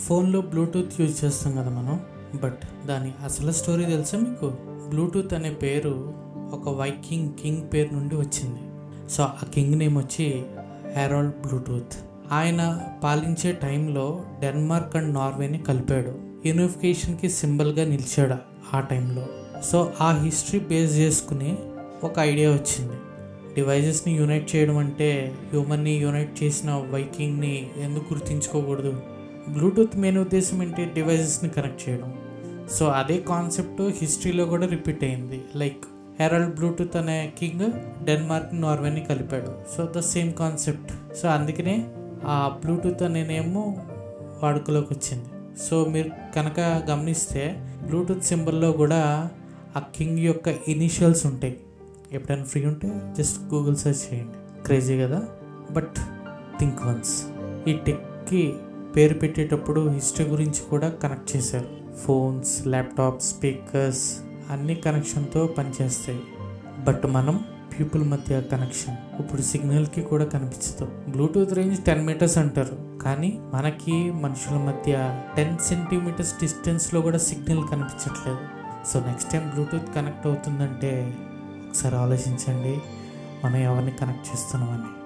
ఫోన్లో Bluetooth use చేస్తాం కదా మనం. బట్ దాని అసలు స్టోరీ తెలుసా మీకు? బ్లూటూత్ అనే పేరు ఒక వైకింగ్ కింగ్ పేరు నుండి వచ్చింది. సో ఆ కింగ్ నేమ్ వచ్చి హెరాల్డ్ బ్లూటూత్. ఆయన పాలించే టైంలో డెన్మార్క్ అండ్ నార్వేని కలిపాడు. యూనిఫికేషన్కి సింబల్గా నిలిచాడు ఆ టైంలో. సో ఆ హిస్టరీ బేస్ చేసుకుని ఒక ఐడియా వచ్చింది. డివైజెస్ని యునైట్ చేయడం అంటే హ్యూమన్ని యునైట్ చేసిన వైకింగ్ని ఎందుకు గుర్తించుకోకూడదు? బ్లూటూత్ మెయిన్ ఉద్దేశం ఏంటి? డివైజెస్ని కనెక్ట్ చేయడం. సో అదే కాన్సెప్ట్ హిస్టరీలో కూడా రిపీట్ అయింది. లైక్ హెరాల్డ్ బ్లూటూత్ అనే కింగ్ డెన్మార్క్ నార్వేని కలిపాడు. So the same concept. So అందుకనే ఆ బ్లూటూత్ అనే నేమ్ వాడుకలోకి వచ్చింది. సో మీరు కనుక గమనిస్తే బ్లూటూత్ సింబల్లో కూడా ఆ కింగ్ యొక్క ఇనిషియల్స్ ఉంటాయి. ఎప్పుడైనా ఫ్రీ ఉంటే జస్ట్ గూగుల్ సెర్చ్ చేయండి. క్రేజీ కదా? But think once. ఈ టెక్కి పేరు పెట్టేటప్పుడు హిస్టరీ గురించి కూడా కనెక్ట్ చేశారు. ఫోన్స్, ల్యాప్టాప్స్, స్పీకర్స్ అన్ని కనెక్షన్తో పనిచేస్తాయి. బట్ మనం పీపుల్ మధ్య కనెక్షన్ ఇప్పుడు సిగ్నల్కి కూడా కనిపించదు. బ్లూటూత్ రేంజ్ 10 మీటర్స్ అంటారు, కానీ మనకి మనుషుల మధ్య 10 సెంటీమీటర్స్ డిస్టెన్స్లో కూడా సిగ్నల్ కనిపించట్లేదు. So next time Bluetooth connect అవుతుందంటే ఒకసారి ఆలోచించండి మనం ఎవరిని కనెక్ట్ చేస్తున్నామని.